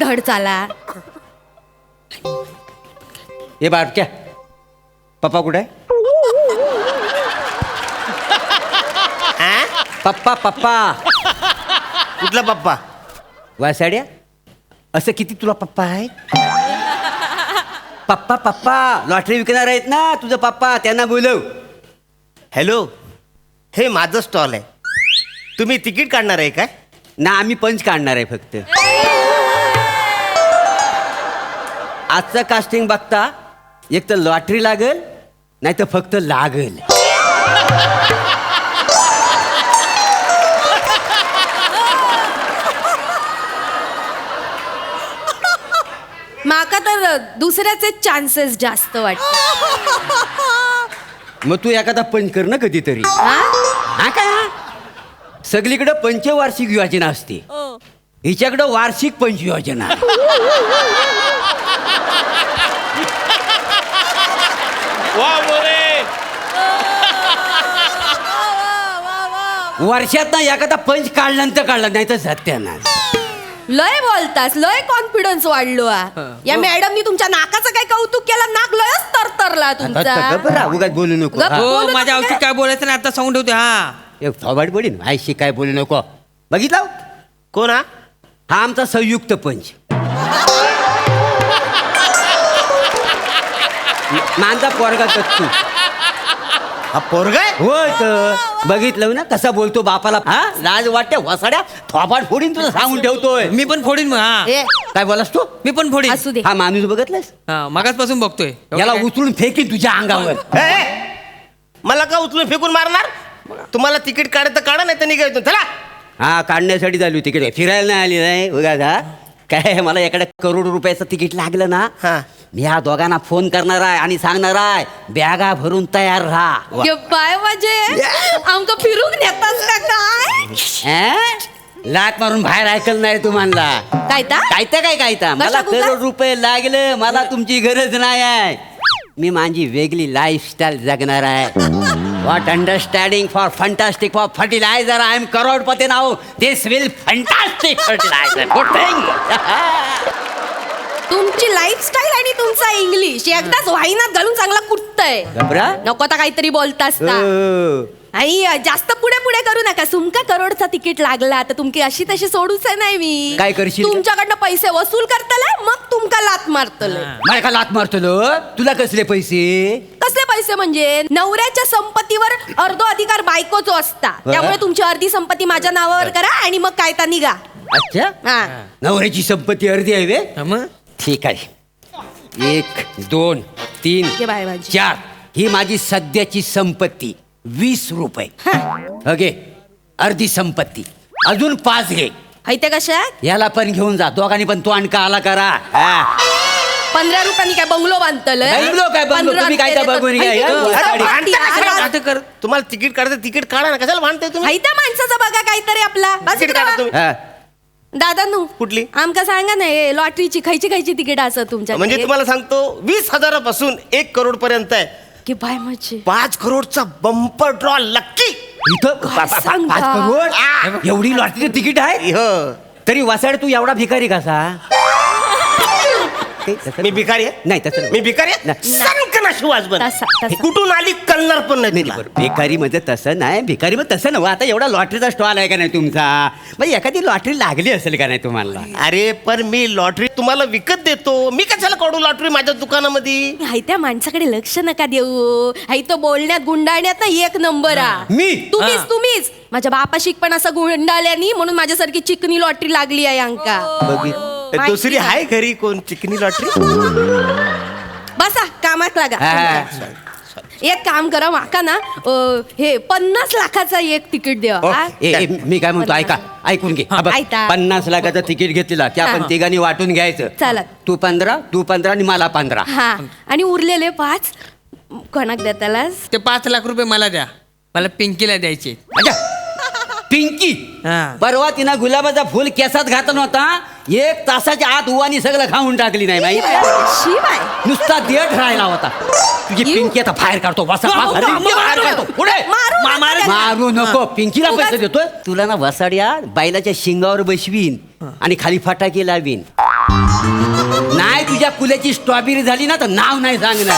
धड चाला. हे बारक्या पप्पा कुठे आहे? पप्पा पप्पा कुठला पप्पा? वासाड्या असं किती तुला पप्पा आहे? पप्पा पप्पा लॉटरी विकणार आहेत ना तुझं पप्पा, त्यांना बोलव. हॅलो, हे माझं स्टॉल आहे. तुम्ही तिकीट काढणार आहे काय? ना आम्ही पंच काढणार आहे फक्त. आजचं कास्टिंग बघता एक तर लॉटरी लागल नाही तर फक्त लागल. माका तर दुसऱ्याचे चान्सेस जास्त वाटत. मग तू एखादा पंच कर ना कधीतरी. हा काय सगळीकडे पंचवार्षिक योजना असते, हिच्याकडं वार्षिक पंच योजना. वर्षात ना एखादा पंच काढल्यानंतर काढला नाही तर सत्यानाश. लय बोलतास, लय कॉन्फिडन्स वाढलो. या मॅडमनी तुमच्या नाकाचं काय कौतुक केलं, नाक लयच तरतरला तुमचा. उगाच बोलू नको. गप्प. हा. बोलू माझ्या नका. औषध काय बोलायचं ना आता सांगून ठेवते. हा एक थोबाड पडीन आयशी काय बोलू नको. बघितलं कोण हा? हा आमचा संयुक्त पंच. माझा पोरगा दत्तू. हा पोरगा आहे? होय तर बघितलं ना कसा बोलतो बापाला. हा लाज वाटते वसाड्या थोबाड फोडीन तुला सांगून ठेवतोय. मी पण फोडीन मग. हा ए, काय बोलास तू? मी पण फोडीन. असू दे. हा माणूस बघितलास मगाचपासून बघतोय. याला उचलून फेकीन तुझ्या अंगावर. ए, ए, मला का उचलून फेकून मारणार? तुम्हाला तिकीट काढायचं काढा नाही तर निघायचं. चला. हा काढण्यासाठी झाली तिकडे फिरायला नाही आली नाही उगाच. हा काय मला एकडे करोड रुपयाचं तिकीट लागलं ना, हा. मी ह्या दोघांना फोन करणार आहे आणि सांगणार आहे बॅगा भरून तयार राहा. ये बाय म्हणजे आमचं फिरून नेतास का काय? लात मारून बाहेर ऐकलं नाही तुम्हाला. काय ता? काय मला कशा करोड रुपये लागले, मला तुमची गरज नाही आहे. मी माझी वेगळी लाईफस्टाईल जगणार आहे. What understanding for fantastic for fertilizer. I am crorepati now. This will fantastic fertilizer. Good thing. तुमची लाईफस्टाईल आणि तुमचा इंग्लिश एकदाच वाहिनात घालून चांगला कुठतय. घबरा? नको तर काहीतरी बोलतास का? हो. आणि जास्त पुढे पुढे करू नका. तुमका करोडचा तिकीट लागला तर तुमकी अशी तशी सोडूच नाही मी. काय करशील? तुमच्याकडनं पैसे वसूल करतले मग तुमका लात मारतले. मला का लात मारतलो? तुला कसले पैसे? कसले पैसे म्हणजे नवऱ्याच्या संपत्तीवर अर्धो अधिकार बायकोचो असता. त्यामुळे तुमची अर्धी संपत्ती माझ्या नावावर करा आणि मग काय ता निघा. अच्छा हा. नवऱ्याची संपत्ती अर्धी आहे वे? मग ठीक आहे. 1 2 3 ये बाय माझी. 4 ही माझी सध्याची संपत्ती 20 रुपये. ओके अर्धी संपत्ती. अजून 5 घे. हायते कशात? याला पण घेऊन जा. दोघांनी पण तो आणका आला करा. 15 रुपयांनी काय बंगलो बांधतलंय? बंगलो काय बंगलो? तुम्ही काय त्या बघून घ्या, या. आता कर. तुम्हाला तिकीट काढायचं तिकीट काढा ना. कशाला भांडताय तुम्ही? हायत्या माणसाचा बघा काहीतरी आपला. बस तिकीट काढा तुम्ही. हा. दादा नू कुठली? आमका सांगा ना हे लॉटरीची खायची तिकीट असं तुमच्या म्हणजे तुम्हाला सांगतो 20,000 1 करोड पर्यंत आहे. की बाय म्हणजे 5 करोडचा बंपर ड्रॉ लक्की. इथं काय 5 सांगता? करोड एवढी लॉटरीचं तिकीट आहे? हो. तरी वासाड तू एवढा भिकारी कसा? मी भिकारी आहे? नाही तसं नाही. मी भिकारी आहे? नाही. सांग ना शिवाज बरं. तसा. कुठून आली कळणार पण नाही तिला. भिकारी म्हणजे तसं नाही. भिकारी मग तसं नव्हतं. आता एवढा लॉटरीचा स्टॉल आहे का नाही तुमचा? मग एखादी लॉटरी लागली असेल का नाही तुम्हाला? अरे पण मी लॉटरी तुम्हाला विकत देतो. मी कशाला काढू लॉटरी माझ्या दुकानामध्ये? हायत्या माणसाकडे लक्ष नका देऊ. हाय तो बोलण्यात गुंडाळण्यात ना 1 नंबर आ. मी? तुम्हीच माझ्या बापाशीक पण असं गुंडाळल्यानी म्हणून माझ्यासारखी चिकनी लॉटरी लागली आहे अंका. बघितलं. दुसरी आहे घरी कोण चिकनी लॉटरी? बसा कामात लागा. हा. एक काम करा माका ना हे 50 लाखाचा एक तिकीट द्या. ओ, मी काय म्हणतो ऐका ऐकून घे. हा बघ, ऐका. 50 लाखाचं तिकीट घेतलेला की आपण हा. तिघांनी वाटून घ्यायचं. चालत. तू 15 आणि मला 15. हा आणि उरलेले 5 कोणाक देतालास? ते 5 लाख रुपये मला द्या. मला पिंकीला द्यायचे. अच्छा पिंकी हा. परवा तिनं गुलाबाचा फुल केसात घातला नव्हता. 1 तासाच्या आत उवानी सगळं खाऊन टाकली नाही माहिती? शिवाय नुसता देठ राहिला होता. तुझी पिंकी आता बाहेर काढतो. वसा बाहेर काढतो. पुढे मारू नको. पिंकीला पैसे देतोय. तुला ना वसाड्या बैलाच्या शिंगावर बसवीन आणि खाली फटाके लावीन. नाही तुझ्या कुल्याची स्ट्रॉबेरी झाली ना तर नाव नाही सांगणार.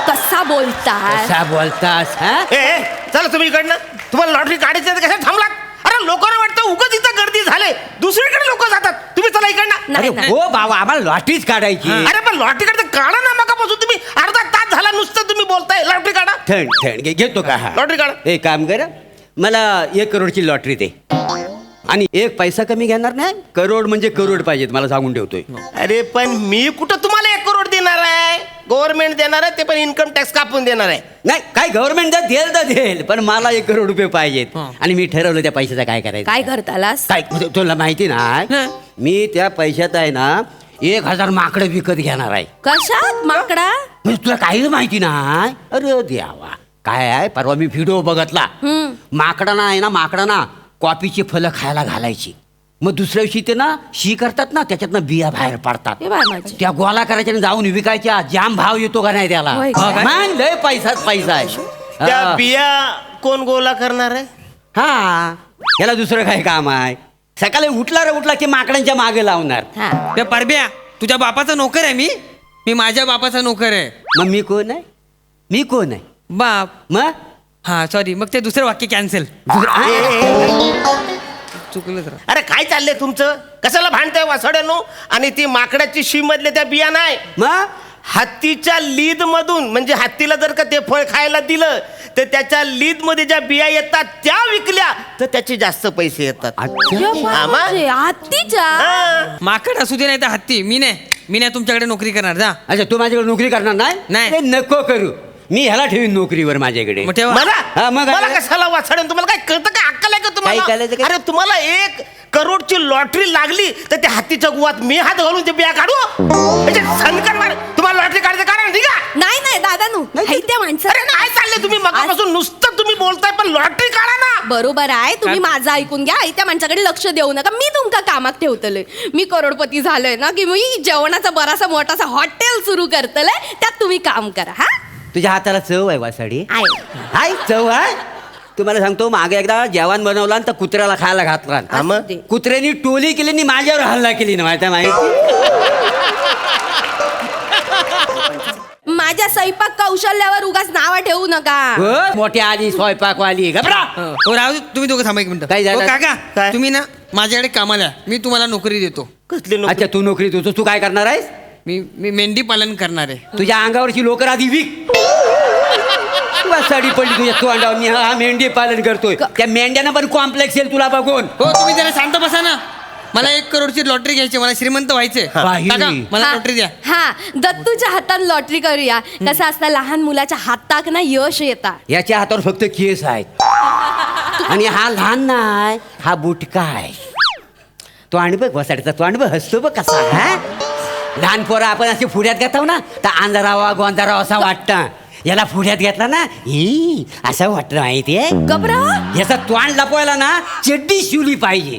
कसा बोलताय? कसा बोलतास हा? चला तुम्ही इकडनं. तुम्हाला लॉटरी काढायची आहे तर कशा थांबलात? अरे लोकांना वाटतं उगाच इथं गर्दी झाले, दुसरीकडे लोक जातात. तुम्ही चला इकडनं. अरे नाही. हो बाबा आम्हाला लॉटरीच काढायची. अरे पण लॉटरी काढता काढा ना, मगापासून तुम्ही अर्धा तास झाला नुसतं तुम्ही बोलताय लॉटरी काढा. थंड थंड घेतो का हा? लॉटरी काढा. एक काम कर, मला 1 करोडची लॉटरी दे आणि 1 पैसा कमी घेणार नाही. करोड म्हणजे करोड पाहिजेत मला सांगून ठेवतोय. अरे पण मी कुठं तुम्हाला 1 करोड देणार आहे? गव्हर्नमेंट देणार आहे, ते पण इन्कम टॅक्स कापून देणार आहे. नाही काय गव्हर्नमेंट जर देईल तर देईल, पण मला 1 करोड रुपये पाहिजेत. हा. आणि मी ठरवलं त्या पैशाचं काय करायचं. काय करतालास? काय तुला माहिती नाही? नाही. मी त्या पैशात आहे ना 1000 माकडं विकत घेणार आहे. कशात माकडा? म्हणजे तुला काहीच माहिती नाही? अरे द्यावा काय आहे, परवा मी व्हिडिओ बघतला. माकडांना आहे ना, माकडांना कॉफीची फलं खायला घालायची. मग दुसऱ्या दिवशी ते ना शी करतात ना, त्याच्यातनं बिया बाहेर पडतात. हे बाय माझी. त्या गोळा करायच्या आणि जाऊन विकायच्या. जाम भाव येतो का नाही त्याला? होय का? मग लय पैसाच पैसा आहे. त्या हा. बिया कोण गोला करणार आहे? हा याला दुसरं काय काम आहे? सकाळी उठला रे उठला की माकडांच्या मागे लावणार. हा. त्या परब्या तुझ्या बापाचा नोकर आहे मी माझ्या बापाचा नोकर आहे. मग मी कोण आहे? मी कोण आहे बाप. मग? हा सॉरी, मग ते दुसरं वाक्य कॅन्सल. चुकलं जरा. अरे काय चाललंय तुमचं? कशाला भांडताय वासड्यानो? आणि ती माकडाची शी मधले त्या बिया नाही, मग हत्तीच्या लीद मधून, म्हणजे हत्तीला जर का ते फळ खायला दिलं तर त्याच्या लीद मध्ये ज्या बिया येतात त्या विकल्या तर त्याचे जास्त पैसे येतात. अच्छा. हे बाय हा, मग? माझी, हत्तीच्या? हा. माकड असू दे नाही तर हत्ती, मी नाही तुमच्याकडे नोकरी करणार. जा. अच्छा तू माझ्याकडे नोकरी करणार नाही? नाही. ते नको करू. मी ह्याला ठेवीन नोकरीवर माझ्याकडे. मग ठेवा. मला मग मला काय? कशाला वाचडन? तुम्हाला काय कळतं? काय अक्कल आहे का काय तुम्हाला? करायचं काय? अरे तुम्हाला 1 करोडची लॉटरी लागली तर त्या हत्तीच्या गुवात मी हात घालून ते बिया काढू? म्हणजे संकट मार. तुम्हाला लॉटरी काढायचं कारण ठीक आहे? नाही दादानू, नाही. त्या माणसं. अरे काय चाललंय तुम्ही मगापासून नुसतं तुम्ही बोलताय, पण लॉटरी काढा ना. बरोबर आहे, तुम्ही काय? माझं ऐकून घ्या. त्या माणसाकडे लक्ष देऊ नका. मी तुमका कामात ठेवतले. मी करोडपती झालोय ना की मी जेवणाचा बरासा मोठासा हॉटेल सुरू करतले. त्यात तुम्ही काम करा. हा तुझ्या हाताला चव आहे वासाडी? आहे. हाय चव आहे. तुम्हाला सांगतो मागे एकदा जेवण बनवला आणि त्या कुत्र्याला खायला घातला. हा, मग? असू दे. कुत्र्यानी टोली केली आणि माझ्यावर हल्ला केली ना माहिती? माझ्या स्वयंपाक कौशल्यावर उगाच नाव ठेवू नका. हो, मोठी आली स्वयंपाकवाली घबरा. हो राहू दे, तुम्ही दोघं थांबा एक मिनिट. काय झालं? काका काय? तुम्ही ना माझ्याकडे कामाला आहे. मी तुम्हाला नोकरी देतो. कसली नोकरी? अच्छा तू नोकरी तू काय करणार आहेस? मी मेंढी पालन करणार आहे. तुझ्या अंगावरची लोकर आधी विक. साडी पडली तुझ्या तोंडावर. मी हा मेंढी पालन करतोय. त्या मेंढ्यांना पण कॉम्प्लेक्स येईल तुला बघून. हो तुम्ही जरा शांत बसा ना. मला 1 करोडची लॉटरी घ्यायची, मला श्रीमंत व्हायचंय. बाई. काका मला हा, लॉटरी द्या. हा दत्तूच्या हातात लॉटरी करूया. कसं असतं, लहान मुलाच्या हातात ना यश येतात. याच्या हातावर फक्त केस आहेत आणि हा लहान नाही, हा बुटका आहे. तो आणि बघ वसाडीचा, तो आणि बघ हसतो बघ कसा. हा लहान पोरं आपण असे फुड्यात घेतो ना तर अंधारावा गोंधारावा असा वाटतं. याला फुड्यात घेतला ना ही असं वाटतं माहितीये. गबरा याचा तोंड लपवायला ना चड्डी शिवली पाहिजे.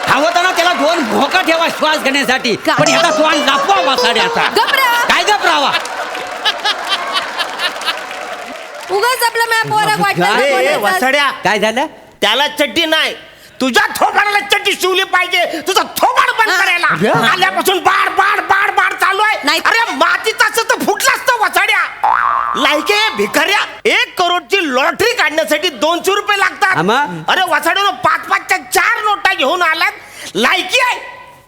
हवं ना त्याला 2 भोका ठेवा श्वास घेण्यासाठी, का? पण याचा तोंड लपवा वसाड्याचा. गबरा काय गपरावा? उगाच आपलं मॅप ए, वसाड्या, काय झालं? त्याला चड्डी नाही, तुझ्या थोबाडाला चड्डी शिवली पाहिजे. तुझा थोबाड बंद हा. करायला आल्यापासून बाड बाड बाड बाड चालू आहे. नाही. अरे मातीचा असं तर फुटला असतं वसाड्या. लायके भिकाऱ्या, 1 करोडची लॉटरी काढण्यासाठी 200 रुपये हा लागतात. मग? अरे वसाड्यानं 5-5च्या 4 नोटा घेऊन आलात. लायकी आहे?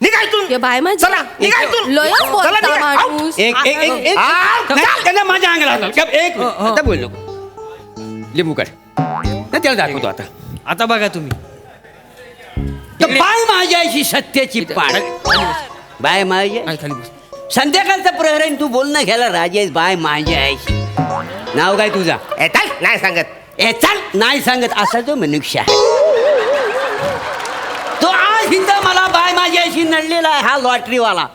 निघायतून. हे बाय माझी. चला निघायतून. लयच चला, बोलता निघा. माणूस. एक आ, नाही, त्याला माझ्या अंगाला हात घाल. एक आता बोल नको. लिंबू काढ. नाही, त्याला दाखवतो आता. आता बघा तुम्ही. तर बाय माझ्याशी सत्याची पाड. बाय माझ्या आई, खाली बस. संध्याकाळचा प्रहरण तू बोलणं घ्यायला राजी आहेस. बाय माझ्या आईशी. नाव काय तुझा? ए, चल, नाही सांगत. ए चाल नाही सांगत असा जो मनुष्य आहे तो आज हिंदा मला बाय माझ्या आईशी नडलेला आहे. हा लॉटरीवाला.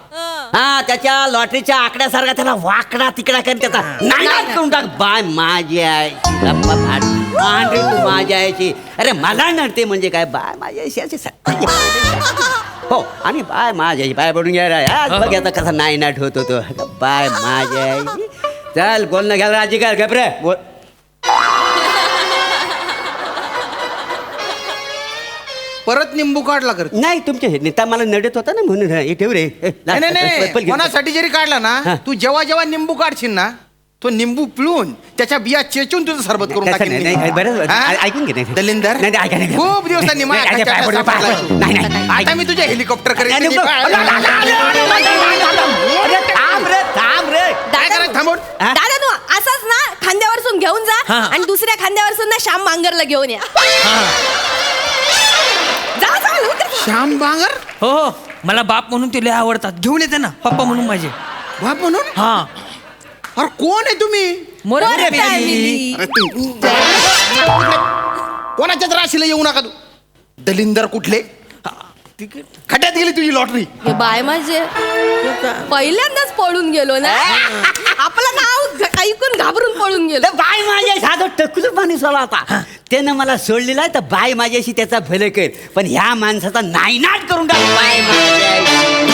हा त्याच्या लॉटरीच्या आकड्यासारखा त्याला वाकडा तिकडा कर त्याचा नाईलाज करून टाक. बाय माझ्या आईशी गप्पा फाड. मान रे तू माझ्या आईशी. अरे मला नडते म्हणजे काय? बाय माझ्या आईशी असे सत्य. हो आणि बाय माझ्या आईशी पाय पडून घ्यायला आज बघ आता कसा नाईनाट होत होतो. बाय माझ्या आईशी. चल बोलणं घ्यायला राजी कर. घबरे बोल. परत निंबू काढला कर नाही तुमच्या हे नेता मला नडत होता ना म्हणून हे ठेव रे नाही नाही, नाही पल घेऊन. कोणासाठी जरी काढला हा. ना तू जेव्हा जेव्हा निंबू काढशील ना तो निंबू पिळून त्याच्या बिया चेचून तुझं सरबत करून तसं टाकेन नाही, मी. नाही, बरं, हा? ऐकून घे, नाही. दलिंदर नाही, नाही, ऐका, नाही. खूप दिवसांनी माझ्या नाही, खात्यात नाही, सापडला नाही, तू. नाही, नाही, आता मी तुझ्या हेलिकॉप्टर करेन नाही, तुझी नको. पाय- अरे, थांब रे थांब रे काय करायचं थांबून हा? दादा तू असंच ना खांद्यावरसून घेऊन जा हा. आणि दुसऱ्या खांद्यावरसून ना श्याम बांगरला घेऊन या जा जा लवकर. श्याम बांगर हो हो मला बाप म्हणून ते लय आवडतात घेऊन येते ना पप्पा म्हणून माझे बाप म्हणून हा अरे कोण आहे तुम्ही मोरे मोरे family. family. अरे तू कोणाच्याच राशीला येऊ नका तू दलिंदर कुठले खड्ड्यात गेली तुझी लॉटरी हे बाय माझे पहिल्यांदाच पळून गेलो ना आपलं नाव ऐकून घाबरून पळून गेलो तर बाय माझ्याशी हा जो टकलू माणूस आला होता त्यानं मला सोडलेला आहे तर बाय माझ्याशी त्याचा भलं कर पण ह्या माणसाचा नायनाट करून टाक बाय माझ्याशी